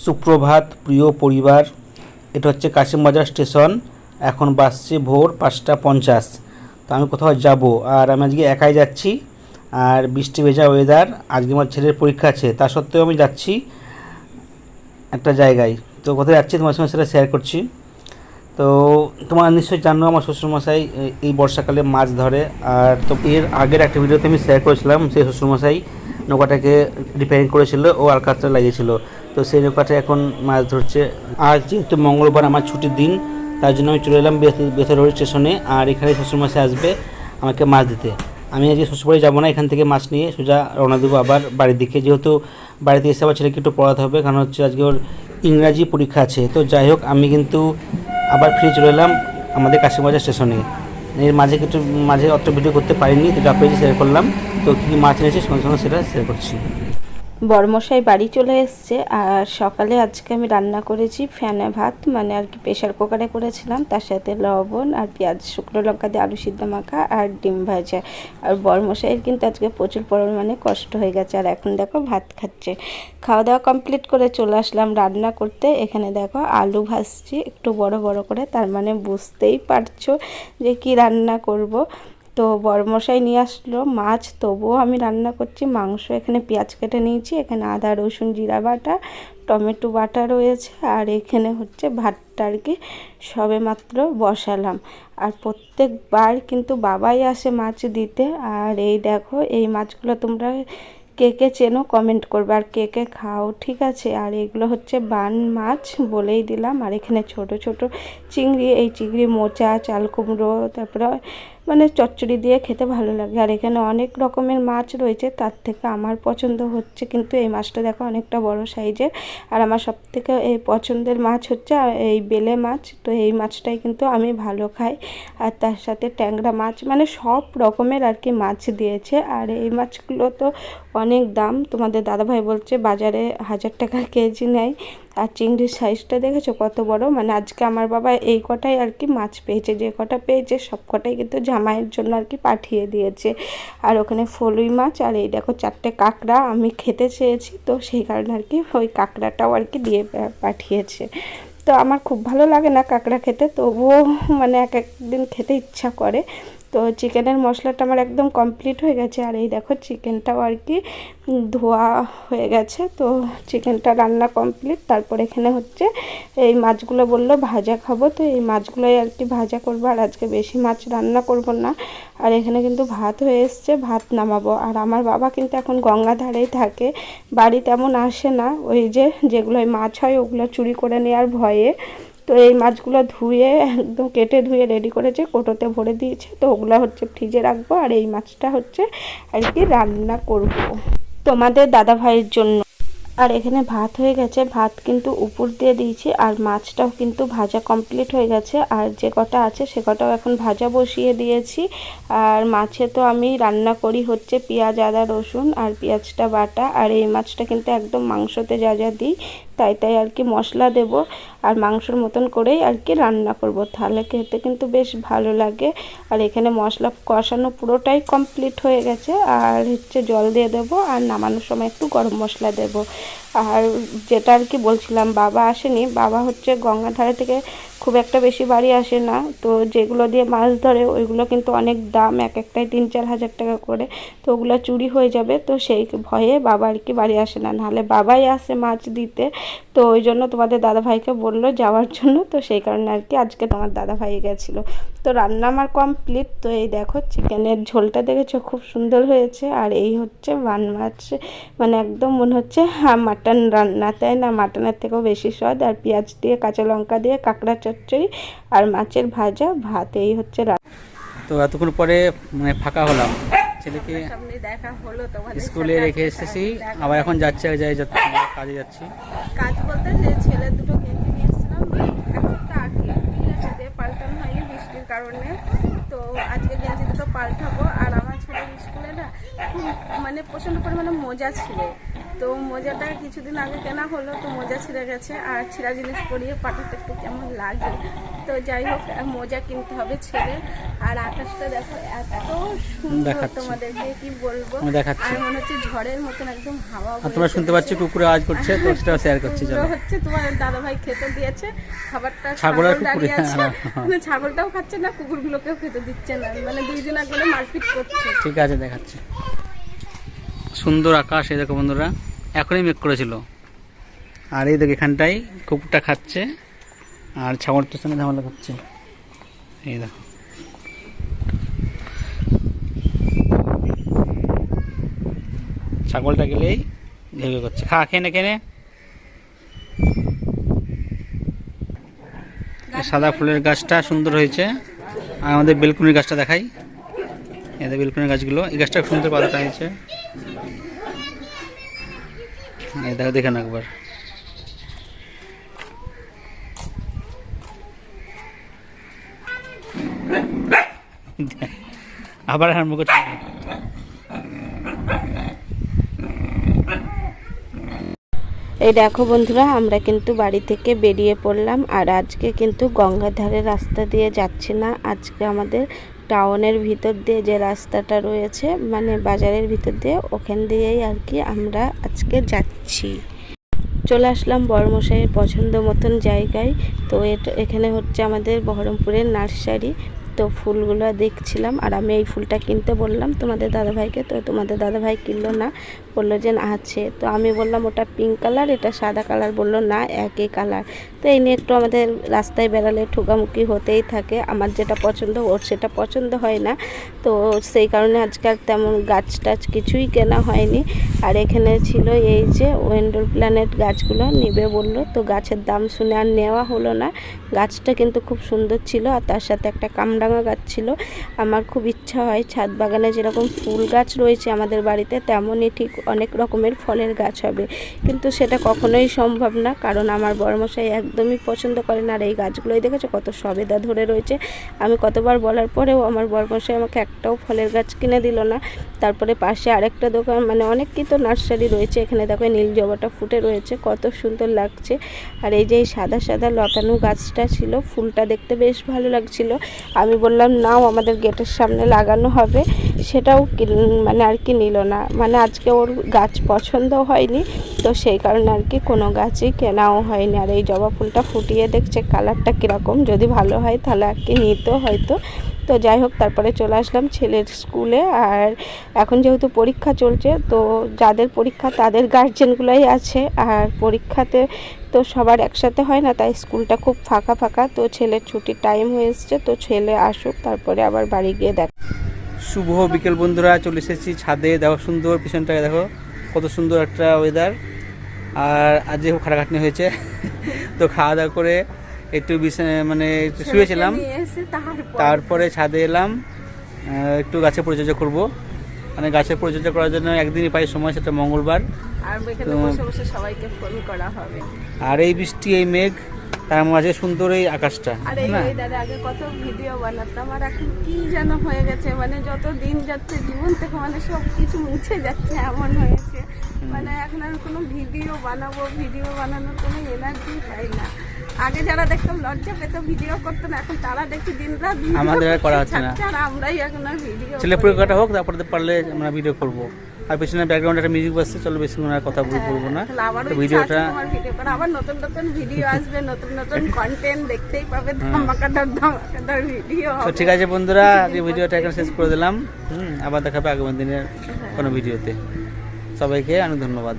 সুপ্রভাত প্রিয় পরিবার, এটা হচ্ছে কাশিমবাজার স্টেশন। এখন বাসছে ভোর 5:50। তো আমি কোথাও যাব, আর আমি আজকে একাই যাচ্ছি। আর বৃষ্টি ভেজা ওয়েদার, আজকে আমার ছেলের পরীক্ষা আছে, তা সত্ত্বেও আমি যাচ্ছি একটা জায়গায়। তো কোথায় যাচ্ছি তোমার সঙ্গে সেটা শেয়ার করছি। তো তোমরা নিশ্চয়ই জানো আমার শ্বশুরমশাই এই বর্ষাকালে মাছ ধরে। আর তো এর আগের একটা ভিডিওতে আমি শেয়ার করেছিলাম, সেই শ্বশুরমশাই নৌকাটাকে রিপেয়ারিং করেছিল ও আলকাতরা লাগিয়েছিল। তো সেই নৌকাটা এখন মাছ ধরছে। আর যেহেতু মঙ্গলবার আমার ছুটির দিন, তার জন্য আমি চলে এলাম বেথরোড স্টেশনে। আর এখানে শ্বশুরমশাই আসবে আমাকে মাছ দিতে। আমি আজকে শ্বশুরবাড়ি যাবো না, এখান থেকে মাছ নিয়ে সোজা রওনা দেবো আবার বাড়ির দিকে, যেহেতু বাড়িতে এসে আবার ছেলেকে একটু পড়াতে হবে, কারণ হচ্ছে আজকে ওর ইংরাজি পরীক্ষা আছে। তো যাই হোক, আমি কিন্তু আবার ফিরে চলে এলাম আমাদের কাশিমবাজার স্টেশনে। এর মাঝে অত ভিডিও করতে পারিনি, তো যা পেয়েছি শেয়ার করলাম। তো কী মাছ এনেছি সঙ্গে সঙ্গে সেটা শেয়ার করছি। বড়মশাই বাড়ি চলে এসছে। আর সকালে আজকে আমি রান্না করেছি ফ্যানে ভাত, মানে আর কি প্রেশার কুকারে করেছিলাম, তার সাথে লবণ আর পেঁয়াজ শুকনো লঙ্কা দিয়ে আলু সিদ্ধ মাখা আর ডিম ভাজা। আর বড়মশাইয়ের কিন্তু আজকে প্রচুর পরিমাণে কষ্ট হয়ে গেছে, আর এখন দেখো ভাত খাচ্ছে। খাওয়া দাওয়া কমপ্লিট করে চলে আসলাম রান্না করতে। এখানে দেখো আলু ভাজছি একটু বড় বড় করে, তার মানে বুঝতেই পারছো যে কি রান্না করব। তো বড়মশাই নিয়ে আসলো মাছ, তবুও আমি রান্না করছি মাংস। এখানে পেঁয়াজ কেটে নিয়েছি, এখানে আদা রসুন জিরা বাটা, টমেটো বাটা রয়েছে, আর এখানে হচ্ছে ভাতটা আর কি সবে মাত্র বসালাম। আর প্রত্যেকবার কিন্তু বাবাই আসে মাছ দিতে। আর এই দেখো, এই মাছগুলো তোমরা কে কে চেনো কমেন্ট করবে, আর কে কে খাও, ঠিক আছে। আর এগুলো হচ্ছে বান মাছ বলেই দিলাম। আর এখানে ছোট ছোট চিংড়ি, এই চিংড়ি মোচা, চাল কুমড়ো, তারপরে মানে চচ্চড়ি দিয়ে খেতে ভালো লাগে। আর এখানে অনেক রকমের মাছ রয়েছে, তার থেকে আমার পছন্দ হচ্ছে কিন্তু এই মাছটা দেখো অনেকটা বড় সাইজের। আর আমার সবথেকে এই পছন্দের মাছ হচ্ছে এই বেলে মাছ। তো এই মাছটাই কিন্তু আমি ভালো খাই। আর তার সাথে ট্যাংরা মাছ, মানে সব রকমের আর কি মাছ দিয়েছে। আর এই মাছগুলো তো অনেক দাম, তোমাদের দাদাভাই বলছে বাজারে 1000 টাকা কেজি নেয়। আর চিংড়ির সাইজটা দেখেছো কত বড়, মানে আজকে আমার বাবা এই কটাই আর কি মাছ পেয়েছে, যে কটা পেয়েছে সব কটাই কিন্তু জামাইয়ের জন্য আর কি পাঠিয়ে দিয়েছে। আর ওখানে ফলুই মাছ, আর এই দেখো 4টে কাঁকড়া আমি খেতে চেয়েছি, তো সেই কারণে আর কি ওই কাঁকড়াটাও আর কি দিয়ে পাঠিয়েছে। তো আমার খুব ভালো লাগে না কাঁকড়া খেতে, তবুও মানে এক একদিন খেতে ইচ্ছা করে। তো চিকেনের মশলাটা আমার একদম কমপ্লিট হয়ে গেছে। আর এই দেখো চিকেনটাও আর কি ধোয়া হয়ে গেছে। তো চিকেনটা রান্না কমপ্লিট। তারপর এখানে হচ্ছে এই মাছগুলো বললো ভাজা খাবো, তো এই মাছগুলোই আর কি ভাজা করবো। আর আজকে বেশি মাছ রান্না করব না। আর এখানে কিন্তু ভাত হয়ে এসছে, ভাত নামাবো। আর আমার বাবা কিন্তু এখন গঙ্গাধারেই থাকে, বাড়ি তেমন আসে না। ওই যেগুলো মাছ হয় ওগুলো চুরি করে নেওয়ার ভয়ে। তো এই মাছগুলো ধুয়ে একদম কেটে ধুয়ে রেডি করেছে, কোটোতে ভরে দিয়েছে। তো ওগুলো হচ্ছে ফ্রিজে রাখবো, আর এই মাছটা হচ্ছে আর কি রান্না করব তোমাদের দাদা ভাইয়ের জন্য। আর এখানে ভাত হয়ে গেছে, ভাত কিন্তু উপর দিয়ে দিয়েছি। আর মাছটাও কিন্তু ভাজা কমপ্লিট হয়ে গেছে, আর যে কটা আছে সে কটাও এখন ভাজা বসিয়ে দিয়েছি। আর মাছে তো আমি রান্না করি হচ্ছে পেঁয়াজ আদা রসুন আর পেঁয়াজটা বাটা। আর এই মাছটা কিন্তু একদম মাংসতে যা যা দিই তাই আর কি মশলা দেব, আর মাংসর মতন করেই আর কি রান্না করব, তাহলে খেতে কিন্তু বেশ ভালো লাগে। আর এখানে মশলা কষানো পুরোটাই কমপ্লিট হয়ে গেছে। আর হচ্ছে জল দিয়ে দেবো, আর নামানোর সময় একটু গরম মশলা দেব। আর যেটা আর কি বলছিলাম, বাবা আসেনি, বাবা হচ্ছে গঙ্গাধারে থেকে খুব একটা বেশি বাড়ি আসে না। তো যেগুলো দিয়ে মাছ ধরে ওইগুলো কিন্তু অনেক দাম, এক একটাই 3-4 হাজার টাকা করে। তো ওগুলো চুরি হয়ে যাবে, তো সেই ভয়ে বাবা আর কি বাড়ি আসে না, নাহলে বাবাই আসে মাছ দিতে। তো ওই জন্য তোমাদের দাদাভাইকে বললো যাওয়ার জন্য, তো সেই কারণে আর কি আজকে তোমার দাদাভাই গেছিলো। তো রান্না আমার কমপ্লিট। তো এই দেখো চিকেনের ঝোলটা দেখেছো খুব সুন্দর হয়েছে। আর এই হচ্ছে বান মাছ, মানে একদম মনে হচ্ছে মাটন রান্না, তাই না? মাটনের থেকেও বেশি স্বাদ। আর পেঁয়াজ দিয়ে কাঁচা লঙ্কা দিয়ে কাঁকড়া চচ্চড়ি আর মাছের ভাজা, ভাত, এই হচ্ছে তো এতক্ষণ পরে মানে ফাঁকা হলাম, ছেলেকে দেখা হলো তোমাদের স্কুলে রেখে এসেছি, আবার এখন যাচ্ছে কাজে যাচ্ছি। কাজ বলতে যে ছেলে দুটো গেঞ্জি নিয়ে এসেছিলাম এক সপ্তাহ আগে, ঠিক আছে, দিয়ে পাল্টানো হয়নি বৃষ্টির কারণে। তো আজকে গেঞ্জি দুটো পাল্টাবো। আর আমার ছেলের স্কুলে না খুব মানে প্রচণ্ড পরিমাণে মোজা ছিল, তো মোজাটা কিছুদিন আগে কেনা হলো, তো মোজা ছিঁড়ে গেছে, আর ছিঁড়া জিনিস পরিয়ে পাটাতে একটু কেমন লাগে। তো যাই হোক, মোজা কিনতে হবে ছেড়ে। আর আকাশটা দেখো এত সুন্দর, তোমাদেরকে কি বলবো, আর মনে হচ্ছে ঝড়ের মতন একদম হাওয়া। তোমরা শুনতে পাচ্ছ কুকুরে আওয়াজ করছে, তো সেটা শেয়ার করছি। চলো, হচ্ছে তোমার দাদা ভাই খেতে দিয়েছে খাবারটা, ছাগল দাঁড়িয়ে আছে, ছাগলটাও খাচ্ছে না, কুকুরগুলোকেও খেতে দিচ্ছে না, মানে দুইজন একবারে মারপিট করছে। ঠিক আছে, দেখাচ্ছি সুন্দর আকাশ। এই দেখো বন্ধুরা, এখনই মেঘ করেছিল, আর এই দেখো এখানটাই কুকুরটা খাচ্ছে আর ছাগলটার সঙ্গে ঝামেলা করছে। এই দেখো ছাগলটা গেলেই ঘেউ করছে, খা খেয়ে কেনে। সাদা ফুলের গাছটা সুন্দর হয়েছে। আর আমাদের বেলকুনির গাছটা দেখাই, এদের বেলকুনির গাছগুলো, এই গাছটা সুন্দর পাতাটা হয়েছে। এই দেখো, দেখেন একবার। আবার আরম্ভ করছে। এই দেখো বন্ধুরা, আমরা কিন্তু বাড়ি থেকে বেরিয়ে পড়লাম, আর আজকে কিন্তু গঙ্গার ধারে রাস্তা দিয়ে যাচ্ছি না। আজকে আমাদের টাউনের ভিতর দিয়ে যে রাস্তাটা রয়েছে, মানে বাজারের ভিতর দিয়ে, ওখান দিয়েই আর কি আমরা আজকে যাচ্ছি। চলে আসলাম বড়মশাইয়ের পছন্দ মতন জায়গায়। তো এখানে হচ্ছে আমাদের বহরমপুরের নার্সারি। তো ফুলগুলো দেখছিলাম, আর আমি এই ফুলটা কিনতে বললাম তোমাদের দাদাভাইকে। তো তোমাদের দাদাভাই কিনলো না, বললো যে আছে। তো আমি বললাম ওটা পিঙ্ক কালার, এটা সাদা কালার, বললো না একই কালার। তো এই নিয়ে একটু আমাদের রাস্তায় বেড়ালে ঠোকামুখি হতেই থাকে, আমার যেটা পছন্দ ওর সেটা পছন্দ হয় না। তো সেই কারণে আজকাল তেমন গাছ টাছ কিছুই কেনা হয়নি। আর এখানে ছিল এই যে ওয়েন্ডল প্ল্যানেট গাছগুলো নেবে বললো, তো গাছের দাম শুনে আর নেওয়া হলো না। গাছটা কিন্তু খুব সুন্দর ছিল, আর তার সাথে একটা কামরাঙা গাছ ছিল। আমার খুব ইচ্ছা হয় ছাদ বাগানে যেরকম ফুল গাছ রয়েছে আমাদের বাড়িতে, তেমনই ঠিক অনেক রকমের ফলের গাছ হবে, কিন্তু সেটা কখনোই সম্ভব না, কারণ আমার বড়মশাই একদমই পছন্দ করে না। আর এই গাছগুলোই দেখেছো কত সবেদা ধরে রয়েছে। আমি কতবার বলার পরেও আমার বড়মশাই আমাকে একটাও ফলের গাছ কিনে দিল না। তারপরে পাশে আরেকটা দোকান, মানে অনেক কি তো নার্সারি রয়েছে, এখানে দেখো নীল জবাটা ফুটে রয়েছে, কত সুন্দর লাগছে। আর এই যে সাদা সাদা লতানো গাছটা ছিল, ফুলটা দেখতে বেশ ভালো লাগছিল। আমি বললাম নাও, আমাদের গেটের সামনে লাগানো হবে, সেটাও মানে আর কি নিল না। মানে আজকে ওর গাছ পছন্দ হয়নি, তো সেই কারণে আর কি কোনো গাছই কেনাও হয়নি। আর এই জবা ফুলটা ফুটিয়ে দেখছে কালারটা কীরকম, যদি ভালো হয় তাহলে আর কি নিতো হয়তো। তো যাই হোক, তারপরে চলে আসলাম ছেলের স্কুলে। আর এখন যেহেতু পরীক্ষা চলছে, তো যাদের পরীক্ষা তাদের গার্জেনগুলোই আছে, আর পরীক্ষাতে তো সবার একসাথে হয় না, তাই স্কুলটা খুব ফাঁকা ফাঁকা। তো ছেলের ছুটির টাইম হয়ে এসছে, তো ছেলে আসুক, তারপরে আবার বাড়ি গিয়ে দেখ। শুভ বিকেল বন্ধুরা, চলে এসেছি ছাদে। দেখো সুন্দর, পিছনটাকে দেখো কত সুন্দর একটা ওয়েদার। আর আজ যে খাটাখাটনি হয়েছে, তো খাওয়া দাওয়া করে একটু মানে একটু শুয়েছিলাম, তারপরে ছাদে এলাম, একটু গাছের পরিচর্যা করব। মানে গাছের পরিচর্যা করার জন্য একদিনই পাই সময়, সেটা মঙ্গলবার। আর এই বৃষ্টি, এই মেঘ, তার মাঝে সুন্দর এই আকাশটা। আগে কত ভিডিও বানাতাম, আর এখন কি যেন হয়ে গেছে, মানে যত দিন যাচ্ছে জীবন থেকে মানে সব কিছু মুছে যাচ্ছে, এমন হয়েছে। মানে এখন আর কোনো ভিডিও বানানোর কোনো এনার্জি পাই না। আগে যারা দেখতাম লজ্জা পেত, ভিডিও করতো না, এখন তারা দেখি দিন রাত আমাদের করা হচ্ছে না। আর আমরাই এখন আর ভিডিও, ছেলে পরীক্ষাটা হোক, তারপরে পারলে আমরা ভিডিও করবো। আর পেছনে ব্যাকগ্রাউন্ডে একটা মিউজিক বাজছে, চলো বেশি আর কথা বলবো না। ভিডিওটা আবার নতুন নতুন ভিডিও আসবে, নতুন নতুন কন্টেন্ট দেখতেই পাবে, ধামাকাদার ভিডিও। তো ঠিক আছে বন্ধুরা, এই ভিডিওটা এখানে শেষ করে দিলাম। আবার দেখাবে আগামী দিনের কোনো ভিডিওতে। সবাইকে অনেক ধন্যবাদ।